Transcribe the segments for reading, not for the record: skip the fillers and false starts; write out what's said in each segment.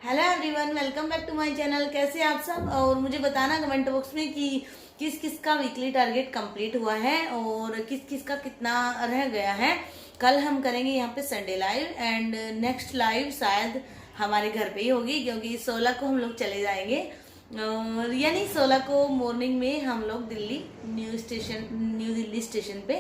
Hello everyone, welcome back to my channel. कैसे आप सब? और मुझे बताना कमेंट बॉक्स में कि किस किस का वीकली टारगेट कंप्लीट हुआ है और किस किस का कितना रह गया है। कल हम करेंगे यहाँ पे Sunday live and next live शायद हमारे घर पे ही होगी, क्योंकि 16 को हम लोग चले जाएंगे और यानी 16 को मॉर्निंग में हम लोग न्यू दिल्ली स्टेशन पे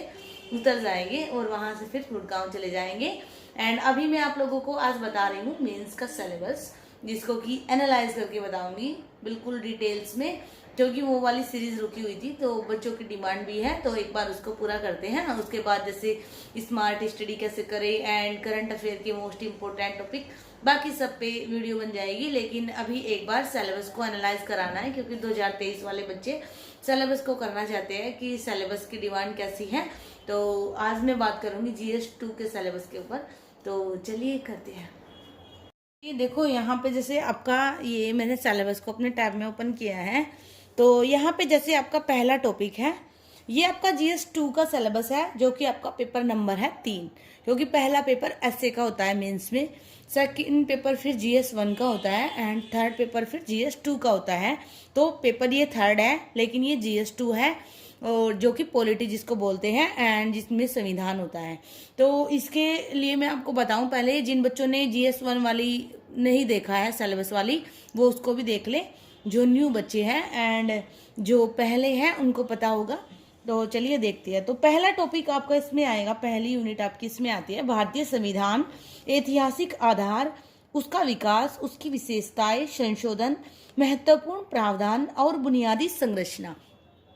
उतर जाएंगे और वहां से फिर गुड़गांव चले जाएंगे। एंड अभी मैं आप लोगों को आज बता रही हूँ मेंस का सिलेबस, जिसको कि एनालाइज करके बताऊंगी बिल्कुल डिटेल्स में, क्योंकि वो वाली सीरीज रुकी हुई थी तो बच्चों की डिमांड भी है, तो एक बार उसको पूरा करते हैं। उसके बाद जैसे स्मार्ट स्टडी कैसे करें एंड करंट अफेयर के मोस्ट इम्पोर्टेंट टॉपिक, बाकी सब पे वीडियो बन जाएगी। लेकिन अभी एक बार सिलेबस को एनालाइज कराना है, क्योंकि 2023 वाले बच्चे सिलेबस को करना चाहते हैं कि सिलेबस की डिमांड कैसी है। तो आज मैं बात करूंगी GS2 के सिलेबस के ऊपर, तो चलिए करते हैं। ये देखो यहाँ पे जैसे आपका ये मैंने सिलेबस को अपने टैब में ओपन किया है, तो यहाँ पे जैसे आपका पहला टॉपिक है, ये आपका GS2 का सिलेबस है, जो कि आपका पेपर नंबर है 3, क्योंकि पहला पेपर ऐसे का होता है मेंस में, सेकंड पेपर फिर GS1 का होता है एंड थर्ड पेपर फिर GS2 का होता है। तो पेपर ये थर्ड है लेकिन ये GS2 है, और जो कि पॉलिटी जिसको बोलते हैं एंड जिसमें संविधान होता है। तो इसके लिए मैं आपको बताऊं, पहले जिन बच्चों ने GS1 वाली नहीं देखा है सिलेबस वाली, वो उसको भी देख ले, जो न्यू बच्चे हैं एंड जो पहले हैं उनको पता होगा। तो चलिए देखते हैं। तो पहला टॉपिक आपका इसमें आएगा, पहली यूनिट आपकी इसमें आती है भारतीय संविधान, ऐतिहासिक आधार, उसका विकास, उसकी विशेषताएं, संशोधन, महत्वपूर्ण प्रावधान और बुनियादी संरचना।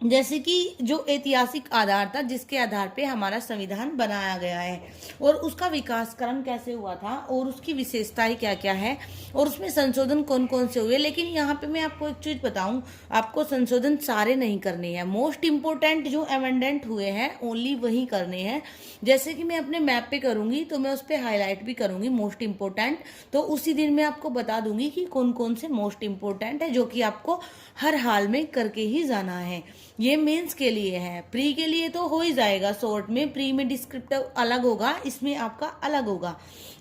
जैसे कि जो ऐतिहासिक आधार था जिसके आधार पे हमारा संविधान बनाया गया है, और उसका विकास क्रम कैसे हुआ था और उसकी विशेषताएं क्या क्या है और उसमें संशोधन कौन कौन से हुए। लेकिन यहाँ पे मैं आपको एक चीज बताऊं, आपको संशोधन सारे नहीं करने हैं, मोस्ट इम्पोर्टेंट जो अमेंडमेंट हुए हैं ओनली वही करने हैं। जैसे कि मैं अपने मैप पे करूंगी तो मैं उस पर हाईलाइट भी करूंगी मोस्ट इम्पोर्टेंट, तो उसी दिन मैं आपको बता दूंगी कि कौन कौन से मोस्ट इम्पोर्टेंट है, जो कि आपको हर हाल में करके ही जाना है। ये मेंस के लिए है, प्री के लिए तो हो ही जाएगा शॉर्ट में, प्री में डिस्क्रिप्टिव अलग होगा, इसमें आपका अलग होगा।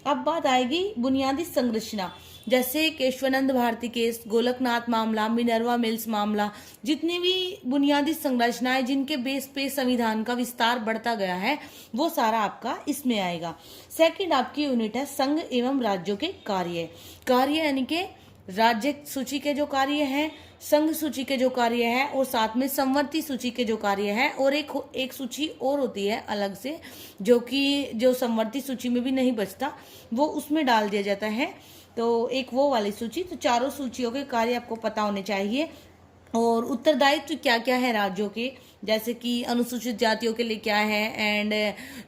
अब बात आएगी बुनियादी संरचना, जैसे केशवानंद भारती केस, गोलकनाथ मामला, मिनर्वा मिल्स मामला, जितनी भी बुनियादी संरचनाएं जिनके बेस पे संविधान का विस्तार बढ़ता गया है, वो सारा आपका इसमें आएगा। सेकंड आपकी यूनिट है संघ एवं राज्यों के कार्य, यानी के राज्य सूची के जो कार्य हैं, संघ सूची के जो कार्य है, और साथ में संवर्ती सूची के जो कार्य है, और एक सूची और होती है अलग से, जो कि जो संवर्ती सूची में भी नहीं बचता, वो उसमें डाल दिया जाता है। तो एक वो वाली सूची, तो चारों सूचियों के कार्य आपको पता होने चाहिए। और उत्तरदायित्व क्या क्या है राज्यों के, जैसे कि अनुसूचित जातियों के लिए क्या है एंड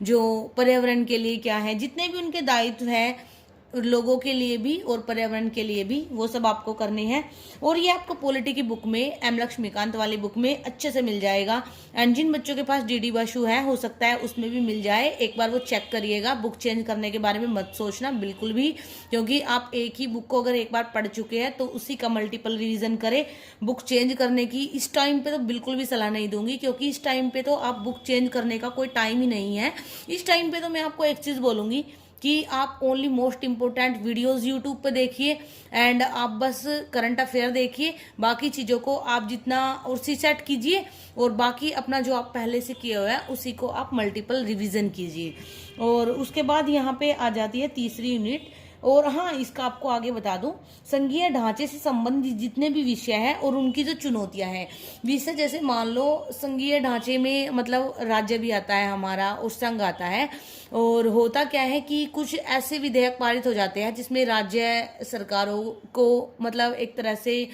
जो पर्यावरण के लिए क्या है, जितने भी उनके दायित्व है लोगों के लिए भी और पर्यावरण के लिए भी, वो सब आपको करने हैं। और ये आपको पॉलिटी की बुक में, एम लक्ष्मीकांत वाली बुक में अच्छे से मिल जाएगा। एंड जिन बच्चों के पास DD बसु है, हो सकता है उसमें भी मिल जाए, एक बार वो चेक करिएगा। बुक चेंज करने के बारे में मत सोचना बिल्कुल भी, क्योंकि आप एक ही बुक को अगर एक बार पढ़ चुके हैं तो उसी का मल्टीपल रिविजन करें। बुक चेंज करने की इस टाइम पे तो बिल्कुल भी सलाह नहीं दूंगी, क्योंकि इस टाइम पे तो आप बुक चेंज करने का कोई टाइम ही नहीं है। इस टाइम पे तो मैं आपको एक चीज बोलूंगी कि आप only most important videos YouTube पे देखिए एंड आप बस करंट अफेयर देखिए, बाकी चीज़ों को आप जितना उसी सेट कीजिए, और बाकी अपना जो आप पहले से किया हुआ है उसी को आप मल्टीपल रिवीजन कीजिए। और उसके बाद यहाँ पे आ जाती है तीसरी यूनिट। और हाँ, इसका आपको आगे बता दूं, संघीय ढांचे से संबंधित जितने भी विषय हैं और उनकी जो चुनौतियां हैं, विषय जैसे मान लो संघीय ढांचे में मतलब राज्य भी आता है हमारा और संघ आता है, और होता क्या है कि कुछ ऐसे विधेयक पारित हो जाते हैं जिसमें राज्य सरकारों को मतलब एक तरह से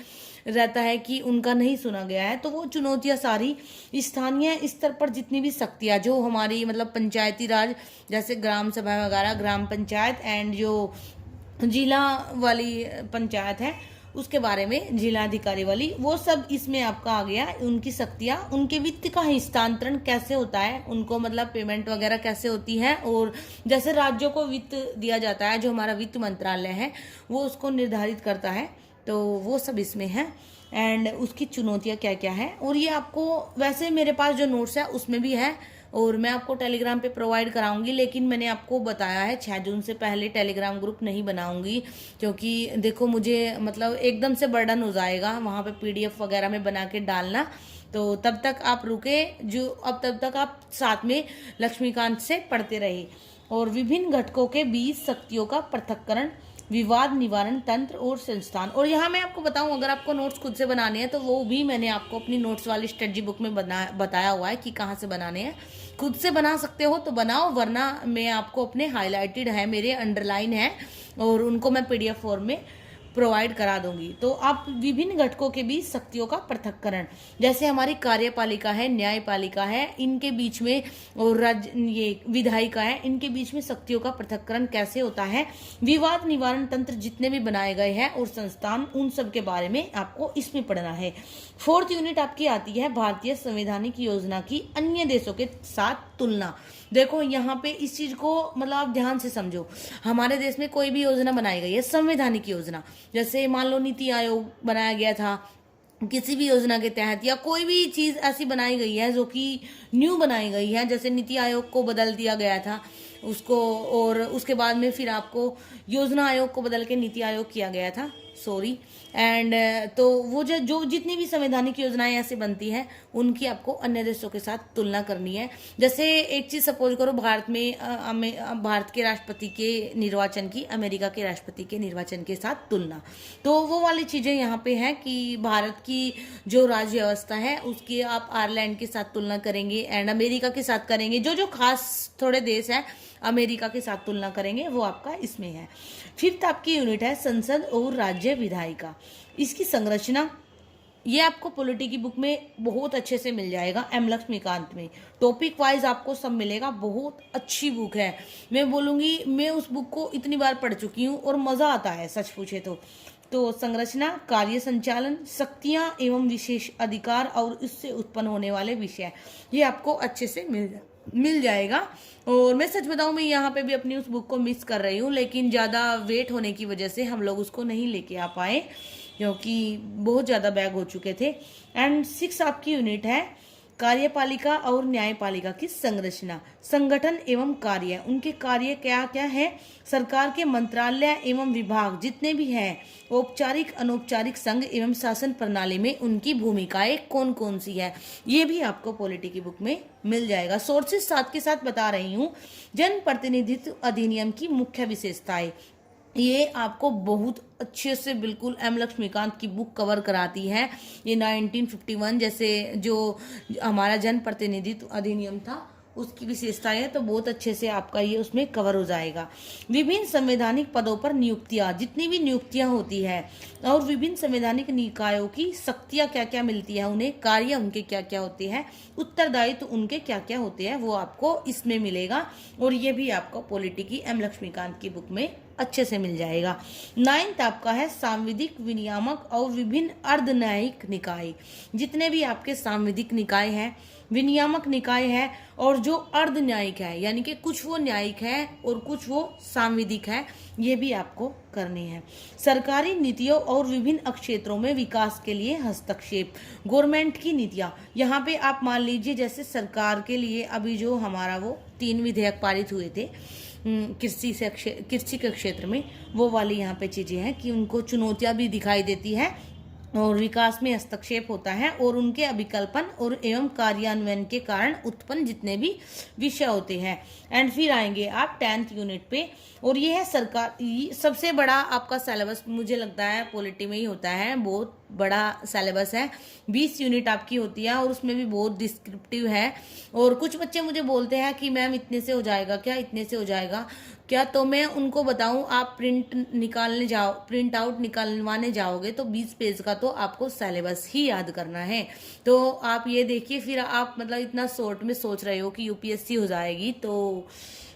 रहता है कि उनका नहीं सुना गया है, तो वो चुनौतियां सारी स्थानीय स्तर पर जितनी भी शक्तियां जो हमारी मतलब पंचायती राज, जैसे ग्राम सभा वगैरह, ग्राम पंचायत एंड जो जिला वाली पंचायत है उसके बारे में, जिला अधिकारी वाली, वो सब इसमें आपका आ गया। उनकी शक्तियां, उनके वित्त का हस्तांतरण कैसे होता है, उनको मतलब पेमेंट वगैरह कैसे होती है, और जैसे राज्यों को वित्त दिया जाता है, जो हमारा वित्त मंत्रालय है वो उसको निर्धारित करता है, तो वो सब इसमें है। एंड उसकी चुनौतियां क्या क्या है, और ये आपको वैसे मेरे पास जो नोट्स है उसमें भी है, और मैं आपको टेलीग्राम पे प्रोवाइड कराऊंगी, लेकिन मैंने आपको बताया है 6 जून से पहले टेलीग्राम ग्रुप नहीं बनाऊंगी, क्योंकि देखो मुझे मतलब एकदम से बर्डन हो जाएगा वहाँ पे PDF वगैरह में बना के डालना। तो तब तक आप रुके, तब तक आप साथ में लक्ष्मीकांत से पढ़ते रहे। और विभिन्न घटकों के बीच शक्तियों का पृथक्करण, विवाद निवारण तंत्र और संस्थान। और यहाँ मैं आपको बताऊं, अगर आपको नोट्स खुद से बनाने हैं तो वो भी मैंने आपको अपनी नोट्स वाली स्ट्रेटजी बुक में बताया हुआ है कि कहाँ से बनाने हैं। खुद से बना सकते हो तो बनाओ, वरना मैं आपको अपने हाईलाइटेड है, मेरे अंडरलाइन है, और उनको मैं PDF फॉर्म में प्रोवाइड करा दूंगी। तो आप विभिन्न घटकों के बीच शक्तियों का पृथक्करण, जैसे हमारी कार्यपालिका है, न्यायपालिका है, इनके बीच में, और ये विधायिका है, इनके बीच में शक्तियों का पृथक्करण कैसे होता है, विवाद निवारण तंत्र जितने भी बनाए गए हैं और संस्थान, उन सब के बारे में आपको इसमें पढ़ना है। 4th यूनिट आपकी आती है भारतीय संवैधानिक योजना की अन्य देशों के साथ तुलना। देखो यहाँ पे इस चीज को मतलब आप ध्यान से समझो। हमारे देश में कोई भी योजना बनाई गई है, संवैधानिक योजना, जैसे मान लो नीति आयोग बनाया गया था, किसी भी योजना के तहत, या कोई भी चीज ऐसी बनाई गई है जो कि न्यू बनाई गई है, जैसे नीति आयोग को बदल दिया गया था उसको, और उसके बाद में फिर आपको योजना आयोग को बदल के नीति आयोग किया गया था, सॉरी। एंड तो वो जो जितनी भी संवैधानिक योजनाएं ऐसे बनती हैं उनकी आपको अन्य देशों के साथ तुलना करनी है। जैसे एक चीज सपोज करो, भारत के राष्ट्रपति के निर्वाचन की अमेरिका के राष्ट्रपति के निर्वाचन के साथ तुलना, तो वो वाली चीजें यहाँ पे है कि भारत की जो राज्य व्यवस्था है उसकी आप आयरलैंड के साथ तुलना करेंगे एंड अमेरिका के साथ करेंगे, जो खास थोड़े देश है अमेरिका के साथ तुलना करेंगे, वो आपका इसमें है। 5th आपकी यूनिट है संसद और राज्य विधायिका। इसकी संरचना ये आपको पॉलिटी की बुक में बहुत अच्छे से मिल जाएगा, M लक्ष्मीकांत में टॉपिक वाइज आपको सब मिलेगा। बहुत अच्छी बुक है, मैं बोलूँगी, मैं उस बुक को इतनी बार पढ़ चुकी हूँ और मज़ा आता है सच पूछे तो संरचना, कार्य संचालन, शक्तियाँ एवं विशेष अधिकार और इससे उत्पन्न होने वाले विषय, ये आपको अच्छे से मिल जाएगा। और मैं सच बताऊं, मैं यहाँ पे भी अपनी उस बुक को मिस कर रही हूँ, लेकिन ज़्यादा वेट होने की वजह से हम लोग उसको नहीं लेके आ पाए, क्योंकि बहुत ज़्यादा बैग हो चुके थे। एंड 6 आपकी यूनिट है कार्यपालिका और न्यायपालिका की संरचना, संगठन एवं कार्य, उनके कार्य क्या क्या है, सरकार के मंत्रालय एवं विभाग जितने भी हैं, औपचारिक अनौपचारिक संघ एवं शासन प्रणाली में उनकी भूमिकाएं कौन कौन सी है, ये भी आपको पॉलिटी की बुक में मिल जाएगा। सोर्सेज साथ के साथ बता रही हूँ। जन प्रतिनिधित्व अधिनियम की मुख्य विशेषताएं, ये आपको बहुत अच्छे से बिल्कुल M लक्ष्मीकांत की बुक कवर कराती है। ये 1951 जैसे जो हमारा जन प्रतिनिधित्व अधिनियम था उसकी विशेषताएं है, तो बहुत अच्छे से आपका ये उसमें कवर हो जाएगा। विभिन्न संवैधानिक पदों पर नियुक्तियां, जितनी भी नियुक्तियां होती है, और विभिन्न संवैधानिक निकायों की शक्तियां क्या क्या मिलती है उन्हें, कार्य उनके क्या क्या होते हैं, उत्तरदायित्व उनके क्या क्या होते हैं, वो आपको इसमें मिलेगा। और ये भी आपको पॉलिटी की M लक्ष्मीकांत की बुक में अच्छे से मिल जाएगा। 9th आपका है सांविधिक, विनियामक और विभिन्न अर्धन्यायिक निकाय, जितने भी आपके सांविधिक निकाय हैं, विनियामक निकाय है, और जो अर्ध न्यायिक है, यानी कि कुछ वो न्यायिक है और कुछ वो सांविधिक है, ये भी आपको करनी है। सरकारी नीतियों और विभिन्न क्षेत्रों में विकास के लिए हस्तक्षेप, गवर्नमेंट की नीतियाँ, यहाँ पे आप मान लीजिए जैसे सरकार के लिए अभी जो हमारा वो 3 विधेयक पारित हुए थे कृषि के क्षेत्र में, वो वाली यहाँ पे चीजें हैं कि उनको चुनौतियां भी दिखाई देती है और विकास में हस्तक्षेप होता है, और उनके अभिकल्पन और एवं कार्यान्वयन के कारण उत्पन्न जितने भी विषय होते हैं। एंड फिर आएंगे आप 10th यूनिट पे, और ये है सरकार, सबसे बड़ा आपका सिलेबस मुझे लगता है पॉलिटी में ही होता है, बहुत बड़ा सिलेबस है, 20 यूनिट आपकी होती है, और उसमें भी बहुत डिस्क्रिप्टिव है। और कुछ बच्चे मुझे बोलते हैं कि मैम इतने से हो जाएगा क्या, इतने से हो जाएगा क्या, तो मैं उनको बताऊं, आप प्रिंट आउट निकालवाने जाओगे तो 20 पेज का तो आपको सिलेबस ही याद करना है। तो आप ये देखिए, फिर आप मतलब इतना शॉर्ट में सोच रहे हो कि UPSC हो जाएगी, तो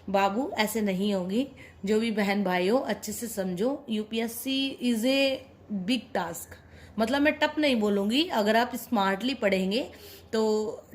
बाबू ऐसे नहीं होगी। जो भी बहन भाई हो अच्छे से समझो, UPSC is a big task, मतलब मैं टफ नहीं बोलूँगी, अगर आप स्मार्टली पढ़ेंगे तो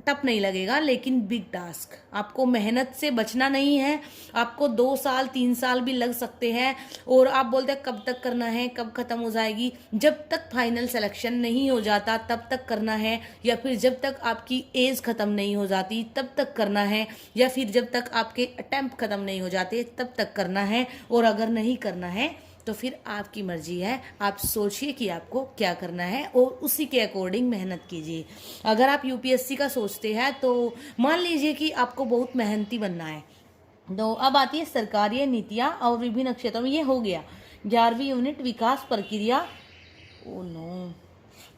टफ नहीं लगेगा, लेकिन बिग टास्क। आपको मेहनत से बचना नहीं है, आपको 2 साल 3 साल भी लग सकते हैं। और आप बोलते हैं कब तक करना है, कब खत्म हो जाएगी, जब तक फाइनल सिलेक्शन नहीं हो जाता तब तक करना है, या फिर जब तक आपकी एज खत्म नहीं हो जाती तब तक करना है, या फिर जब तक आपके अटेम्प्ट खत्म नहीं हो जाते तब तक करना है। और अगर नहीं करना है तो फिर आपकी मर्जी है, आप सोचिए कि आपको क्या करना है और उसी के अकॉर्डिंग मेहनत कीजिए। अगर आप यूपीएससी का सोचते हैं तो मान लीजिए कि आपको बहुत मेहनती बनना है। तो अब आती है सरकारी नीतियाँ और विभिन्न क्षेत्रों में, ये हो गया 11वीं यूनिट विकास प्रक्रिया। ओ नो,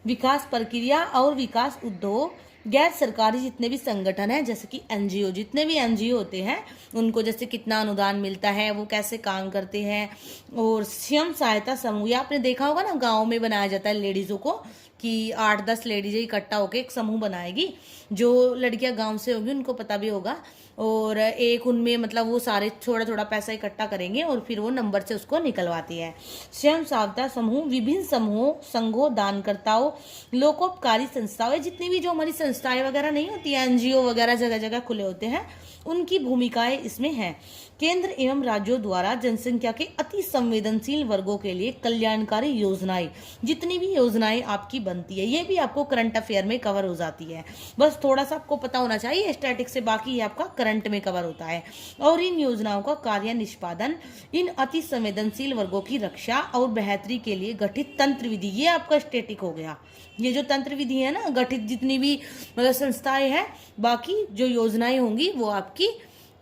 विकास प्रक्रिया और विकास उद्योग। गैर सरकारी जितने भी संगठन हैं, जैसे कि एनजीओ, जितने भी एनजीओ होते हैं उनको जैसे कितना अनुदान मिलता है, वो कैसे काम करते हैं। और स्वयं सहायता समूह, ये आपने देखा होगा ना, गांव में बनाया जाता है लेडीज़ों को कि 8-10 लेडीजें इकट्ठा होकर एक समूह बनाएगी। जो लड़कियां गांव से होगी उनको पता भी होगा, और एक उनमें मतलब वो सारे थोड़ा थोड़ा पैसा इकट्ठा करेंगे और फिर वो नंबर से उसको निकलवाती है। स्वयं सहायता समूह, विभिन्न समूहों, संघों, दानकर्ताओं, लोकोपकारी संस्थाएं, जितनी भी जो हमारी संस्थाएं वगैरह नहीं होती है, एनजीओ वगैरह जगह जगह खुले होते हैं, उनकी भूमिकाएं इसमें हैं। केंद्र एवं राज्यों द्वारा जनसंख्या के अति संवेदनशील वर्गों के लिए कल्याणकारी योजनाएं, जितनी भी योजनाएं आपकी बनती है ये भी आपको करंट अफेयर में कवर हो जाती है। बस थोड़ा सा आपको पता होना चाहिए स्टैटिक्स से, बाकी ये आपका करंट में कवर होता है। और इन योजनाओं का कार्य निष्पादन, इन अति संवेदनशील वर्गों की रक्षा और बेहतरी के लिए गठित तंत्र विधि, ये आपका स्टैटिक हो गया। ये जो तंत्र विधि है ना, गठित जितनी भी मतलब संस्थाएं हैं, बाकी जो योजनाएं होंगी वो आपकी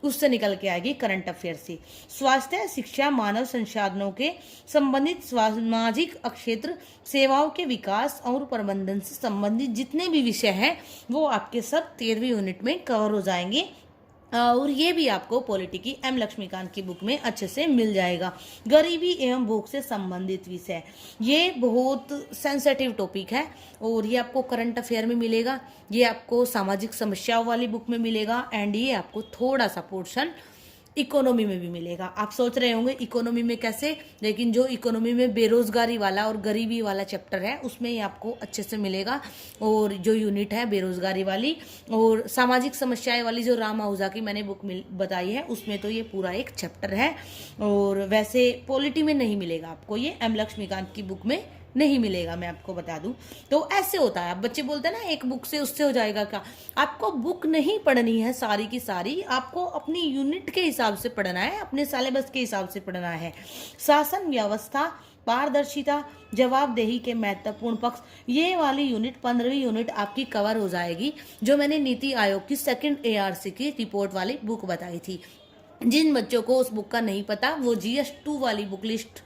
उससे निकल के आएगी करंट अफेयर से। स्वास्थ्य, शिक्षा, मानव संसाधनों के संबंधित सामाजिक क्षेत्र, सेवाओं के विकास और प्रबंधन से संबंधित जितने भी विषय हैं वो आपके सब 13वीं यूनिट में कवर हो जाएंगे। और ये भी आपको पॉलिटी की एम लक्ष्मीकांत की बुक में अच्छे से मिल जाएगा। गरीबी एवं भूख से संबंधित विषय, ये बहुत सेंसिटिव टॉपिक है और ये आपको करंट अफेयर में मिलेगा, ये आपको सामाजिक समस्याओं वाली बुक में मिलेगा, एंड ये आपको थोड़ा सा पोर्शन इकोनॉमी में भी मिलेगा। आप सोच रहे होंगे इकोनॉमी में कैसे, लेकिन जो इकोनॉमी में बेरोजगारी वाला और गरीबी वाला चैप्टर है उसमें ये आपको अच्छे से मिलेगा। और जो यूनिट है बेरोजगारी वाली और सामाजिक समस्याएं वाली जो राम आहूजा की मैंने बुक बताई है उसमें तो ये पूरा एक चैप्टर है। और वैसे पॉलिटी में नहीं मिलेगा आपको, ये एम लक्ष्मीकांत की बुक में नहीं मिलेगा, मैं आपको बता दूं। तो ऐसे होता है, अब बच्चे बोलते हैं ना एक बुक से उससे हो जाएगा क्या। आपको बुक नहीं पढ़नी है सारी की सारी, आपको अपनी यूनिट के हिसाब से पढ़ना है, अपने सिलेबस के हिसाब से पढ़ना है। शासन व्यवस्था, पारदर्शिता, जवाबदेही के महत्वपूर्ण पक्ष, ये वाली यूनिट 15वीं यूनिट आपकी कवर हो जाएगी, जो मैंने नीति आयोग की सेकंड ARC की रिपोर्ट वाली बुक बताई थी। जिन बच्चों को उस बुक का नहीं पता वो GS2 वाली बुक लिस्ट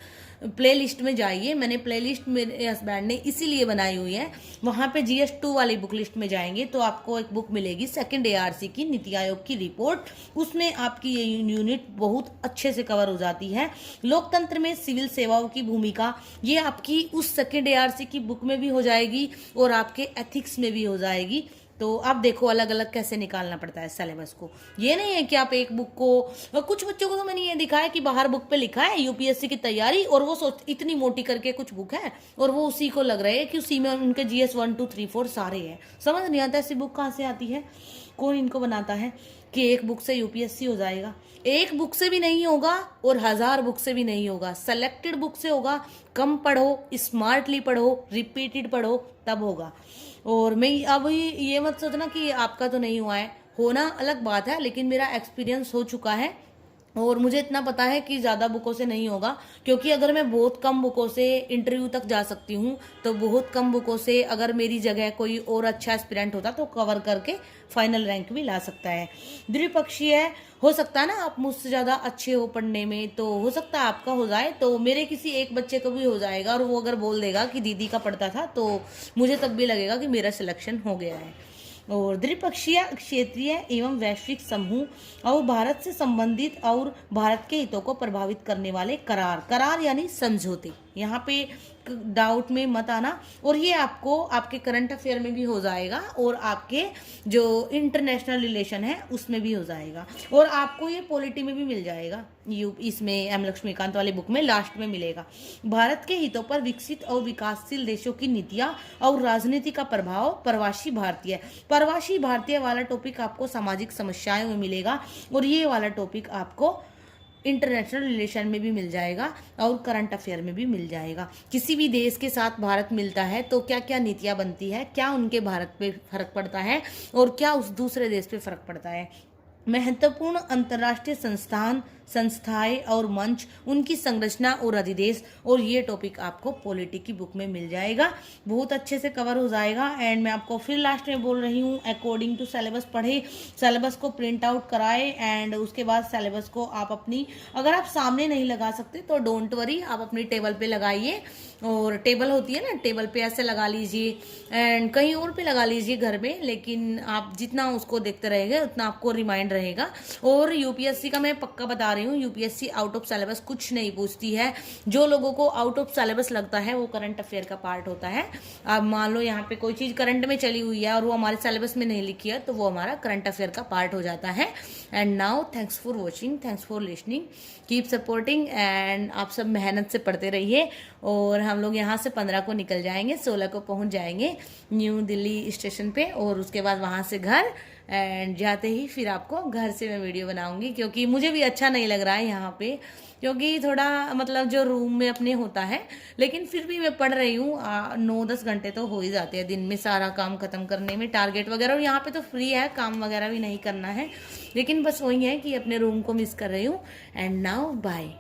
प्ले लिस्ट में जाइए, मैंने प्ले लिस्ट मेरे हस्बैंड ने इसीलिए बनाई हुई है, वहाँ पे GS2 वाली बुक लिस्ट में जाएंगे तो आपको एक बुक मिलेगी सेकंड ARC की, नीति आयोग की रिपोर्ट, उसमें आपकी ये यूनिट बहुत अच्छे से कवर हो जाती है। लोकतंत्र में सिविल सेवाओं की भूमिका, ये आपकी उस सेकंड ARC की बुक में भी हो जाएगी और आपके एथिक्स में भी हो जाएगी। तो आप देखो अलग अलग कैसे निकालना पड़ता है सिलेबस को। ये नहीं है कि आप एक बुक को, कुछ बच्चों को तो मैंने ये दिखाया कि बाहर बुक पे लिखा है यूपीएससी की तैयारी और वो सोच इतनी मोटी करके कुछ बुक है और वो उसी को लग रहा है कि उसी में उनके GS 1 2 3 4 सारे हैं। समझ नहीं आता ऐसी बुक कहाँ से आती है, कौन इनको बनाता है कि एक बुक से यूपीएससी हो जाएगा। एक बुक से भी नहीं होगा और 1000 बुक से भी नहीं होगा, सेलेक्टेड बुक से होगा। कम पढ़ो, स्मार्टली पढ़ो, रिपीटेड पढ़ो, तब होगा। और मैं अब ये मत सोचना कि आपका तो नहीं हुआ है, होना अलग बात है, लेकिन मेरा एक्सपीरियंस हो चुका है और मुझे इतना पता है कि ज़्यादा बुकों से नहीं होगा। क्योंकि अगर मैं बहुत कम बुकों से इंटरव्यू तक जा सकती हूँ तो बहुत कम बुकों से अगर मेरी जगह कोई और अच्छा एस्पिरेंट होता तो कवर करके फाइनल रैंक भी ला सकता है। द्विपक्षीय हो सकता है ना, आप मुझसे ज़्यादा अच्छे हो पढ़ने में तो हो सकता है आपका हो जाए, तो मेरे किसी एक बच्चे को भी हो जाएगा और वो अगर बोल देगा कि दीदी का पढ़ता था तो मुझे तब भी लगेगा कि मेरा सिलेक्शन हो गया है। और द्विपक्षीय, क्षेत्रीय एवं वैश्विक समूह और भारत से संबंधित और भारत के हितों को प्रभावित करने वाले करार, करार यानी समझौते। यहाँ पे डाउट में मत आना। और ये आपको आपके करंट अफेयर में भी हो जाएगा और आपके जो इंटरनेशनल रिलेशन है उसमें भी हो जाएगा, और आपको ये पॉलिटी में भी मिल जाएगा। इसमें एम लक्ष्मीकांत वाली बुक में लास्ट में मिलेगा। भारत के हितों पर विकसित और विकासशील देशों की नीतियां और राजनीति का प्रभाव, प्रवासी भारतीय वाला टॉपिक आपको सामाजिक समस्याओं में मिलेगा, और ये वाला टॉपिक आपको इंटरनेशनल रिलेशन में भी मिल जाएगा और करंट अफेयर में भी मिल जाएगा। किसी भी देश के साथ भारत मिलता है तो क्या क्या नीतियां बनती है, क्या उनके भारत पे फर्क पड़ता है और क्या उस दूसरे देश पे फर्क पड़ता है। महत्वपूर्ण अंतर्राष्ट्रीय संस्थाएं और मंच, उनकी संरचना और अधिदेश, और ये टॉपिक आपको पॉलिटी की बुक में मिल जाएगा। बहुत अच्छे से कवर हो जाएगा। एंड मैं आपको फिर लास्ट में बोल रही हूँ, अकॉर्डिंग टू सिलेबस पढ़े, सिलेबस को प्रिंट आउट कराए, एंड उसके बाद सिलेबस को आप अपनी, अगर आप सामने नहीं लगा सकते तो डोंट वरी, आप अपनी टेबल पे लगाइए, और टेबल होती है ना, टेबल पे ऐसे लगा लीजिए एंड कहीं और पे लगा लीजिए घर में, लेकिन आप जितना उसको देखते रहेंगे उतना आपको रिमाइंड रहेगा। और यूपीएससी का मैं पक्का बता रही हूँ, यूपीएससी आउट ऑफ सिलेबस कुछ नहीं पूछती है। जो लोगों को आउट ऑफ सिलेबस लगता है वो करंट अफेयर का पार्ट होता है। अब मान लो यहाँ पे कोई चीज़ करंट में चली हुई है और वो हमारे सिलेबस में नहीं लिखी है, तो वो हमारा करंट अफेयर का पार्ट हो जाता है। And now thanks for watching, thanks for listening, keep supporting, and आप सब मेहनत से पढ़ते रहिए। और हम लोग यहाँ से 15 को निकल जाएंगे, 16 को पहुँच जाएंगे न्यू दिल्ली स्टेशन पे, और उसके बाद वहाँ से घर, एंड जाते ही फिर आपको घर से मैं वीडियो बनाऊंगी, क्योंकि मुझे भी अच्छा नहीं लग रहा है यहाँ पे, क्योंकि थोड़ा मतलब जो रूम में अपने होता है, लेकिन फिर भी मैं पढ़ रही हूँ। 9-10 घंटे तो हो ही जाते हैं दिन में सारा काम खत्म करने में, टारगेट वगैरह। और यहाँ पे तो फ्री है, काम वगैरह भी नहीं करना है, लेकिन बस वही है कि अपने रूम को मिस कर रही हूँ। And now bye.